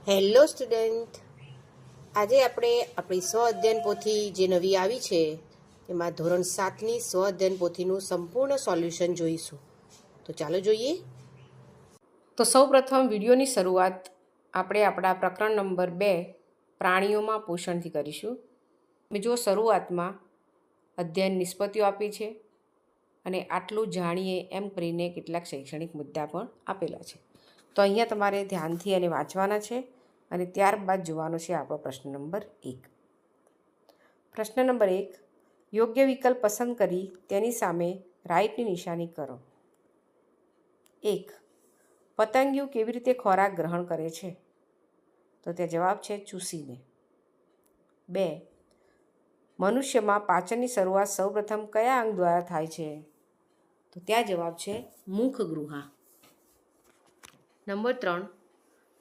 Hello student, આજે આપણે આપણી સ્વ અધ્યયન પોથી જે નવી આવી છે એમાં ધોરણ 7ની સ્વ અધ્યયન પોથીનું સંપૂર્ણ સોલ્યુશન જોઈશું. તો ચાલો જોઈએ. તો સૌપ્રથમ વિડીયોની શરૂઆત આપણે આપણા પ્રકરણ નંબર 2 પ્રાણીઓમાં પોષણથી કરીશું. જો શરૂઆતમાં અધ્યયન નિષ્પત્તિઓ આપી છે અને આટલું જાણીએ એમ કરીને કેટલાક શૈક્ષણિક મુદ્દા પણ આપેલા છે. તો અહીંયા તમારે ધ્યાનથી અને વાંચવાના છે અને ત્યારબાદ જોવાનો છે આપણો પ્રશ્ન નંબર 1. પ્રશ્ન નંબર 1, યોગ્ય વિકલ્પ પસંદ કરી તેની સામે રાઈટની નિશાની કરો. 1. પતંગિયું કેવી રીતે ખોરાક ગ્રહણ કરે છે? તો તે જવાબ છે ચૂસીને. 2. મનુષ્યમાં પાચનની શરૂઆત સૌપ્રથમ કયા અંગ દ્વારા થાય છે? તો ત્યાં જવાબ છે મુખગૃહા. નંબર 3,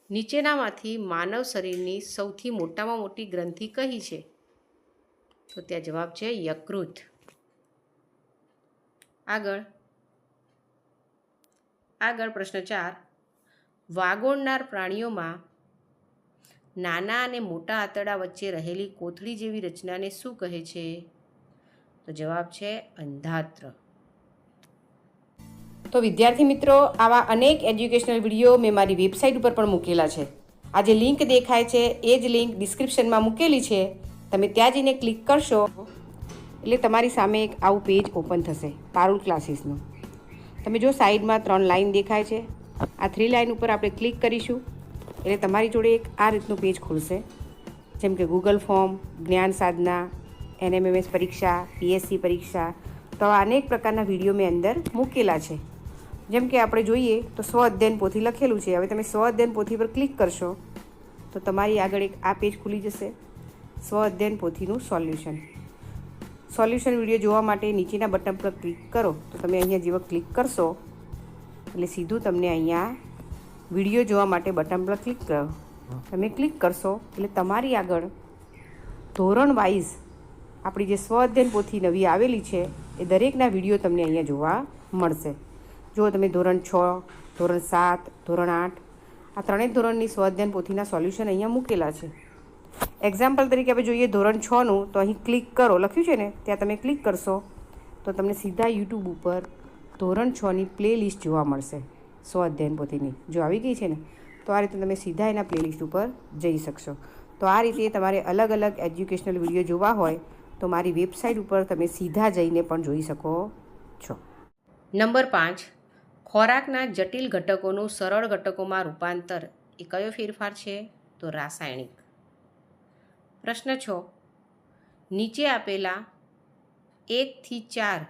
નીચેનામાંથી માનવ શરીરની સૌથી મોટામાં મોટી ગ્રંથિ કઈ છે? તો ત્યાં જવાબ છે યકૃત. આગળ પ્રશ્ન 4, વાગોળનાર પ્રાણીઓમાં નાના અને મોટા આંતરડા વચ્ચે રહેલી કોથળી જેવી રચનાને શું કહે છે? તો જવાબ છે અંધાત્ર. તો વિદ્યાર્થી મિત્રો, આવા અનેક એજ્યુકેશનલ વિડીયો મેં મારી વેબસાઇટ ઉપર પણ મૂકેલા છે. આ જે લિંક દેખાય છે એ જ લિંક ડિસ્ક્રિપ્શનમાં મૂકેલી છે. તમે ત્યાં જઈને ક્લિક કરશો એટલે તમારી સામે એક આવું પેજ ઓપન થશે પારુલ ક્લાસીસનું. તમે જો સાઈડમાં 3 લાઈન દેખાય છે, આ 3 લાઈન ઉપર આપણે ક્લિક કરીશું એટલે તમારી જોડે એક આ રીતનું પેજ ખુલશે. જેમ કે ગૂગલ ફોર્મ, જ્ઞાન સાધના, NMMS પરીક્ષા, PSC પરીક્ષા, તો આવા અનેક પ્રકારના વિડીયો મેં અંદર મૂકેલા છે. જેમ કે આપણે જોઈએ તો સ્વ અધ્યયન પોથી લખેલું છે. હવે તમે સ્વ અધ્યયન પોથી પર ક્લિક કરશો તો તમારી આગળ એક આ પેજ ખુલી જશે, સ્વ અધ્યયન પોથીનું સોલ્યુશન વિડીયો જોવા માટે નીચેના બટન પર ક્લિક કરો. તો તમે અહીંયા જેવા ક્લિક કરશો એટલે સીધું તમને અહીંયા વિડીયો જોવા માટે બટન પર ક્લિક કરો. તમે ક્લિક કરશો એટલે તમારી આગળ ધોરણ વાઇઝ આપણી જે સ્વ અધ્યયન પોથી નવી આવેલી છે એ દરેકના વિડીયો તમને અહીંયા જોવા મળશે. જો તમે ધોરણ 6, ધોરણ 7, ધોરણ 8 આ 3 ધોરણની સ્વ અધ્યયન પોથીના સોલ્યુશન અહીંયા મૂકેલા છે. એક્ઝામ્પલ તરીકે આપણે જોઈએ ધોરણ 6નું, તો અહીં ક્લિક કરો લખ્યું છે ને, ત્યાં તમે ક્લિક કરશો તો તમને સીધા યુટ્યુબ ઉપર ધોરણ 6ની પ્લેલિસ્ટ જોવા મળશે સ્વ અધ્યયન પોથીની. જો આવી ગઈ છે ને તો આ રીતે તમે સીધા એના પ્લેલિસ્ટ ઉપર જઈ શકશો. તો આ રીતે તમારે અલગ અલગ એજ્યુકેશનલ વિડીયો જોવા હોય તો મારી વેબસાઇટ ઉપર તમે સીધા જઈને પણ જોઈ શકો છો. નંબર 5, ખોરાકના જટિલ ઘટકોનું સરળ ઘટકોમાં રૂપાંતર એ કયો ફેરફાર છે? તો રાસાયણિક. પ્રશ્ન 6, નીચે આપેલા 1 થી 4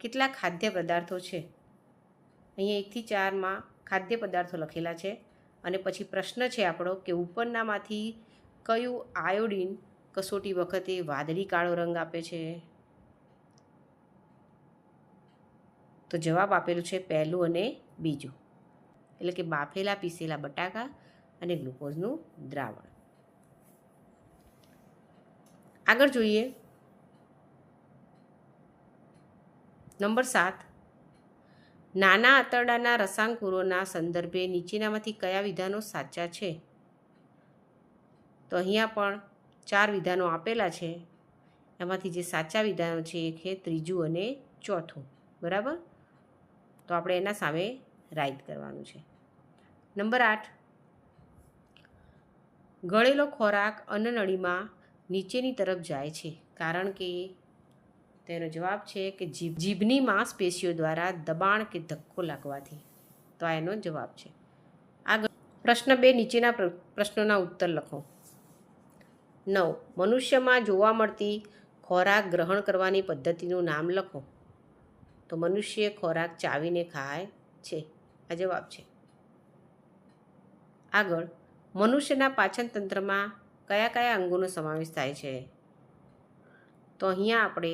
કેટલા ખાદ્ય પદાર્થો છે? અહીંયા 1 થી 4માં ખાદ્ય પદાર્થો લખેલા છે અને પછી પ્રશ્ન છે આપણો કે ઉપરનામાંથી કયું આયોડિન કસોટી વખતે વાદળી કાળો રંગ આપે છે? તો જવાબ આપેલું છે પહેલું અને બીજું, એટલે કે બાફેલા પીસેલા બટાકા અને ગ્લુકોઝનું દ્રાવણ. આગળ જોઈએ નંબર 7, નાના આંતરડાના રસાંકુરોના સંદર્ભે નીચેનામાંથી કયા વિધાનો સાચા છે? તો અહીંયા પણ 4 વિધાનો આપેલા છે. એમાંથી જે સાચા વિધાનો છે એ છે ત્રીજું અને ચોથું. બરાબર? તો આપણે એના સામે રાઈટ કરવાનું છે. નંબર 8, ગળેલો ખોરાક અન્નનળીમાં નીચેની તરફ જાય છે કારણ કે તેનો જવાબ છે કે જીભની માંસપેશીઓ દ્વારા દબાણ કે ધક્કો લાગવાથી. તો આ એનો જવાબ છે. આગળ પ્રશ્ન 2, નીચેના પ્રશ્નોના ઉત્તર લખો. 9, મનુષ્યમાં જોવા મળતી ખોરાક ગ્રહણ કરવાની પદ્ધતિનું નામ લખો. તો મનુષ્ય ખોરાક ચાવીને ખાય છે, આ જવાબ છે. આગળ મનુષ્યના પાચન તંત્રમાં કયા કયા અંગોનો સમાવેશ થાય છે? તો અહીંયા આપણે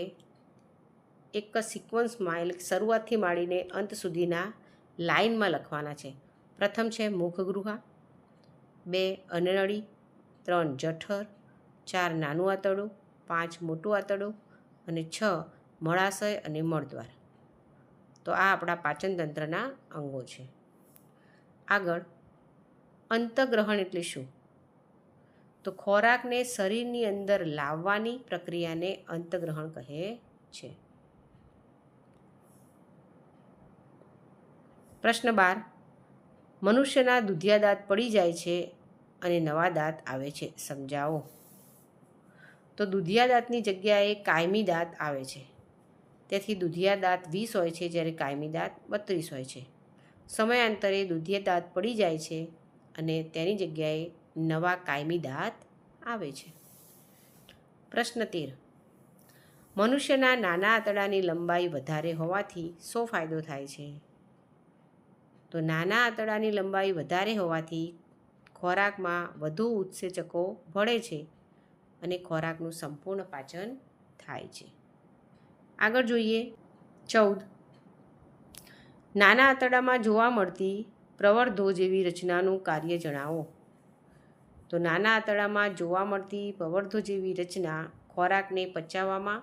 એક સિક્વન્સમાં એટલે શરૂઆતથી માંડીને અંત સુધીના લાઇનમાં લખવાના છે. પ્રથમ છે મુખગૃહા, 2 અન્નનળી, 3 જઠર, 4 નાનું આંતરડું, 5 મોટું આંતરડું અને 6 મળાશય અને મળદ્વાર. તો આ આપણા પાચન તંત્રના અંગો છે. આગળ અંતઃગ્રહણ એટલે શું? તો ખોરાકને શરીરની અંદર લાવવાની પ્રક્રિયાને અંતગ્રહણ કહે છે. પ્રશ્ન 12. મનુષ્યના દુધિયા દાંત પડી જાય છે અને નવા દાંત આવે છે, સમજાવો. તો દુધિયા દાંતની જગ્યાએ કાયમી દાંત આવે છે. તેથી દુધિયા દાંત 20 હોય છે, જ્યારે કાયમી દાંત 32 હોય છે. સમયાંતરે દુધિયા દાંત પડી જાય છે અને તેની જગ્યાએ નવા કાયમી દાંત આવે છે. પ્રશ્ન 13. મનુષ્યના નાના આંતરડાની લંબાઈ વધારે હોવાથી શો ફાયદો થાય છે? તો નાના આંતરડાની લંબાઈ વધારે હોવાથી ખોરાકમાં વધુ ઉત્સેચકો ભળે છે અને ખોરાકનું સંપૂર્ણ પાચન થાય છે. આગળ જોઈએ 14. નાના આંતરડામાં જોવા મળતી પ્રવર્ધો જેવી રચનાનું કાર્ય જણાવો. તો નાના આંતરડામાં જોવા મળતી પ્રવર્ધો જેવી રચના ખોરાકને પચાવવામાં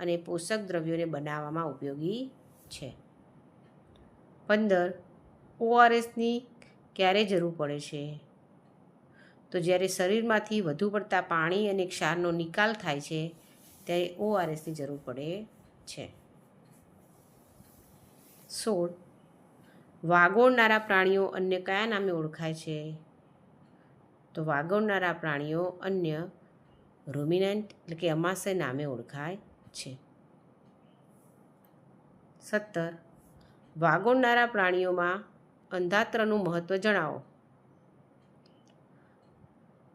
અને પોષક દ્રવ્યોને બનાવવામાં ઉપયોગી છે. 15. ORSની ક્યારે જરૂર પડે છે? તો જ્યારે શરીરમાંથી વધુ પડતા પાણી અને ક્ષારનો નિકાલ થાય છે ત્યારે ORSની જરૂર પડે છે. 16. વાગોળનારા પ્રાણીઓ અન્ય કયા નામે ઓળખાય છે? તો વાગોળનારા પ્રાણીઓ અન્ય રૂમિનન્ટ એટલે કે અમાશય નામે ઓળખાય છે. 17. વાગોળનારા પ્રાણીઓમાં અંધાત્રનું મહત્ત્વ જણાવો.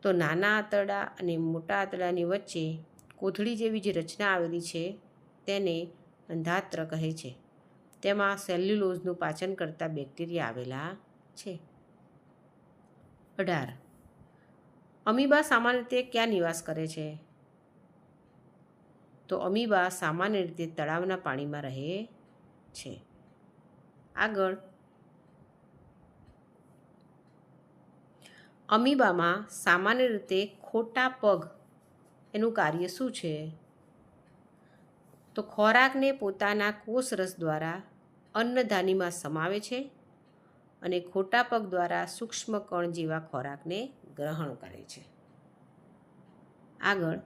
તો નાના આંતરડા અને મોટા આંતરડાની વચ્ચે કોથળી જેવી જે રચના આવેલી છે તેને અંધાત્ર કહે છે. તેમાં સેલ્યુલોઝનું પાચન કરતા બેક્ટેરિયા આવેલા છે. 18. અમીબા સામાન્ય રીતે ક્યાં નિવાસ કરે છે? તો અમીબા સામાન્ય રીતે તળાવના પાણીમાં રહે છે. આગળ અમીબામાં સામાન્ય રીતે ખોટા પગ એનું કાર્ય શું છે? તો ખોરાકને પોતાના કોષરસ દ્વારા અન્નધાનીમાં સમાવે છે અને ખોટા પગ દ્વારા સૂક્ષ્મ કણ જેવા ખોરાકને ગ્રહણ કરે છે. આગળ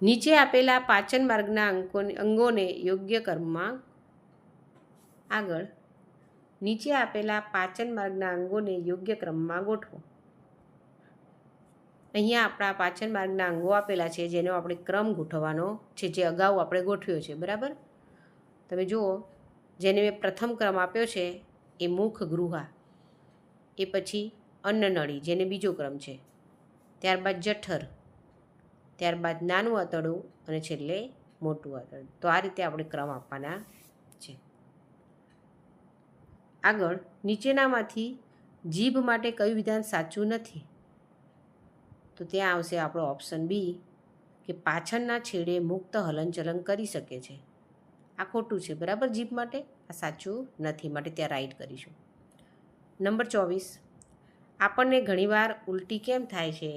નીચે આપેલા પાચન માર્ગના અંગોને યોગ્ય ક્રમમાં ગોઠવો. અહીંયા આપણા પાચન માર્ગના અંગો આપેલા છે જેનો આપણે ક્રમ ગોઠવવાનો છે, જે અગાઉ આપણે ગોઠવ્યો છે. બરાબર, તમે જુઓ, જેને મેં પ્રથમ ક્રમ આપ્યો છે એ મુખ ગૃહા, એ પછી અન્નનળી જેને બીજો ક્રમ છે, ત્યારબાદ જઠર, ત્યારબાદ નાનું આંતરડું અને છેલ્લે મોટું આંતરડું. તો આ રીતે આપણે ક્રમ આપવાના છે. આગળ નીચેનામાંથી જીભ માટે કયું વિધાન સાચું નથી? તો ત્યાં આવશે આપણો ઓપ્શન બી કે પાછળના છેડે મુક્ત હલનચલન કરી શકે છે. આ ખોટું છે. બરાબર, જીભ માટે આ સાચું નથી, માટે ત્યાં રાઈટ કરીશું. નંબર 24. આપણને ઘણીવાર ઉલટી કેમ થાય છે?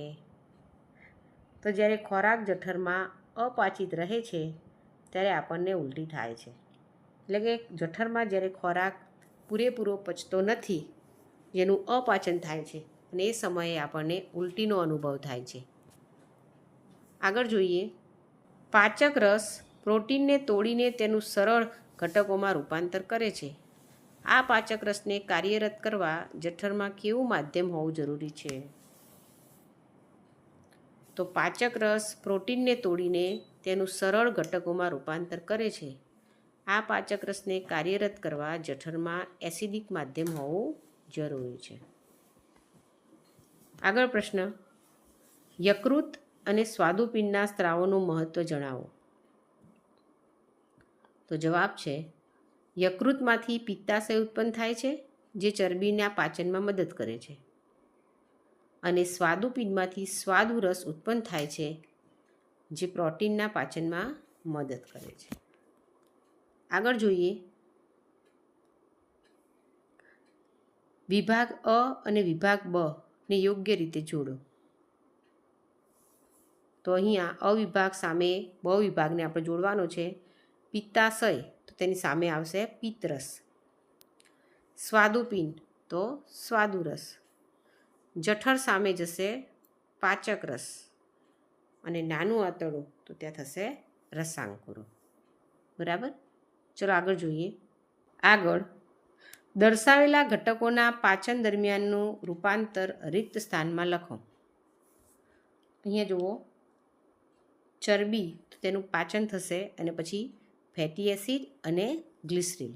તો જ્યારે ખોરાક જઠરમાં અપાચિત રહે છે ત્યારે આપણને ઉલટી થાય છે. એટલે કે જઠરમાં જ્યારે ખોરાક પૂરેપૂરો પચતો નથી, જેનું અપાચન થાય છે, અને એ સમયે આપણને ઉલટીનો અનુભવ થાય છે. આગળ જોઈએ, પાચક રસ પ્રોટીનને તોડીને તેનું સરળ ઘટકોમાં રૂપાંતર કરે છે. આ પાચક રસને કાર્યરત કરવા જઠરમાં કેવું માધ્યમ હોવું જરૂરી છે? તો પાચક રસ પ્રોટીનને તોડીને તેનું સરળ ઘટકોમાં રૂપાંતર કરે છે. આ પાચક રસને કાર્યરત કરવા જઠરમાં એસિડિક માધ્યમ હોવું જરૂરી છે. આગળ પ્રશ્ન, યકૃત અને સ્વાદુપિંડના સ્ત્રાવોનું મહત્ત્વ જણાવો. તો જવાબ છે, યકૃતમાંથી પિત્તાશય ઉત્પન્ન થાય છે જે ચરબીના પાચનમાં મદદ કરે છે, અને સ્વાદુપિંડમાંથી સ્વાદુરસ ઉત્પન્ન થાય છે જે પ્રોટીનના પાચનમાં મદદ કરે છે. આગળ જોઈએ, વિભાગ અ અને વિભાગ બ ને યોગ્ય રીતે જોડો. તો અહીંયા અ વિભાગ સામે બ વિભાગને આપણે જોડવાનો છે. પિત્તાશય તો તેની સામે આવશે પિત્તરસ, સ્વાદુપિંડ તો સ્વાદુરસ, જઠર સામે જશે પાચક રસ અને નાનું આંતરડું તો ત્યાં થશે રસાંકુરો. બરાબર. ચલો આગળ જોઈએ. આગળ દર્શાવેલા ઘટકોના પાચન દરમિયાનનું રૂપાંતર રિક્ત સ્થાનમાં લખો. અહીંયા જુઓ, ચરબી તો તેનું પાચન થશે અને પછી ફેટી એસિડ અને ગ્લિસરીન.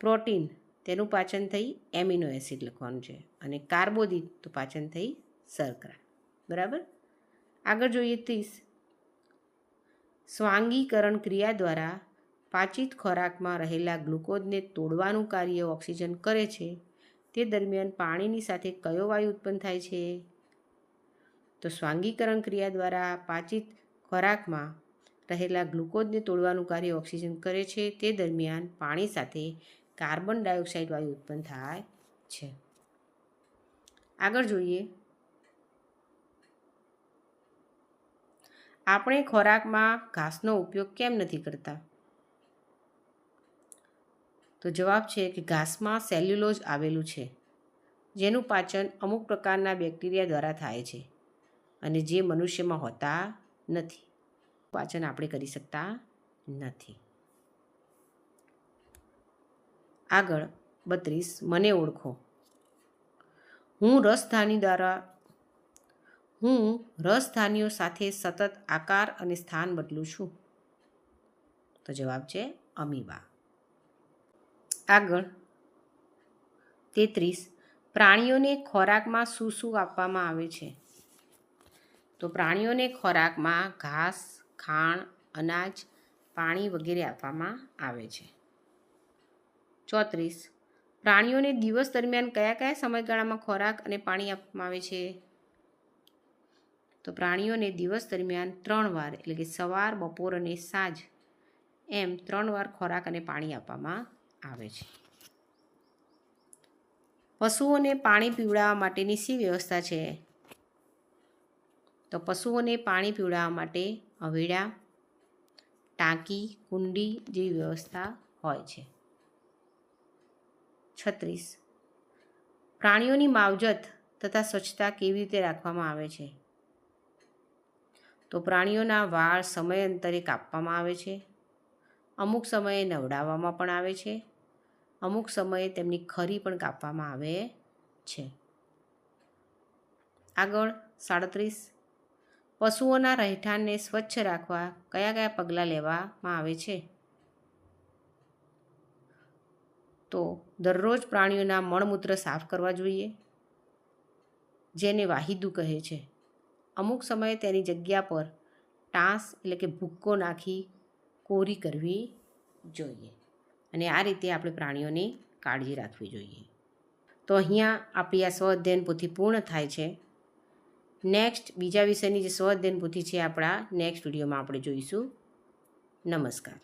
પ્રોટીન તેનું પાચન થઈ એમિનો એસિડ લખવાનું છે અને કાર્બોદિત તો પાચન થઈ શર્કરા. બરાબર. આગળ જોઈએ 30. સ્વાંગીકરણ ક્રિયા દ્વારા પાચિત ખોરાકમાં રહેલા ગ્લુકોઝને તોડવાનું કાર્ય ઓક્સિજન કરે છે. તે દરમિયાન પાણીની સાથે કયો વાયુ ઉત્પન્ન થાય છે? તો સ્વાંગીકરણ ક્રિયા દ્વારા પાચિત ખોરાકમાં રહેલા ગ્લુકોઝને તોડવાનું કાર્ય ઓક્સિજન કરે છે. તે દરમિયાન પાણી સાથે કાર્બન ડાયોક્સાઇડ વાયુ ઉત્પન્ન થાય છે. આગળ જોઈએ. આપણે ખોરાકમાં ઘાસનો ઉપયોગ કેમ નથી કરતા? તો જવાબ છે કે ઘાસમાં સેલ્યુલોઝ આવેલું છે, જેનું પાચન અમુક પ્રકારના બેક્ટેરિયા દ્વારા થાય છે અને જે મનુષ્યમાં હોતા નથી. પાચન આપણે કરી શકતા નથી. આગળ 32. મને ઓળખો. હું રસધાનીઓ સાથે સતત આકાર અને સ્થાન બદલું છું. તો જવાબ છે અમીબા. આગળ 33. પ્રાણીઓને ખોરાકમાં શું શું આપવામાં આવે છે? તો પ્રાણીઓને ખોરાકમાં ઘાસ, ખાણ, અનાજ, પાણી વગેરે આપવામાં આવે છે. 34. પ્રાણીઓને દિવસ દરમિયાન કયા કયા સમયગાળામાં ખોરાક અને પાણી આપવામાં આવે છે? તો પ્રાણીઓને દિવસ દરમિયાન 3 વાર એટલે કે સવાર, બપોર અને સાંજ એમ 3 વાર ખોરાક અને પાણી આપવામાં આવે છે. પશુઓને પાણી પીવડાવવા માટેની શી વ્યવસ્થા છે? તો પશુઓને પાણી પીવડાવવા માટે હવેડા, ટાંકી, કુંડી જેવી વ્યવસ્થા હોય છે. 36. પ્રાણીઓની માવજત તથા સ્વચ્છતા કેવી રીતે રાખવામાં આવે છે? તો પ્રાણીઓના વાળ સમયાંતરે કાપવામાં આવે છે. અમુક સમયે નવડાવવામાં પણ આવે છે. અમુક સમયે તેમની ખરી પણ કાપવામાં આવે છે. આગળ 37. પશુઓના રહેઠાણને સ્વચ્છ રાખવા કયા કયા પગલાં લેવામાં આવે છે? તો દરરોજ પ્રાણીઓના મળમૂત્ર સાફ કરવા જોઈએ, જેને વાહિદુ કહે છે. અમુક સમયે તેની જગ્યા પર ટાંસ એટલે કે ભૂક્કો નાખી કોરી કરવી જોઈએ અને આ રીતે આપણે પ્રાણીઓની કાળજી રાખવી જોઈએ. તો અહીંયા આપણી આ સ્વઅધ્યયન પોથી પૂર્ણ થાય છે. નેક્સ્ટ બીજા વિષયની જે સ્વઅધ્યયન પોથી છે આપણા નેક્સ્ટ વિડીયોમાં આપણે જોઈશું. નમસ્કાર.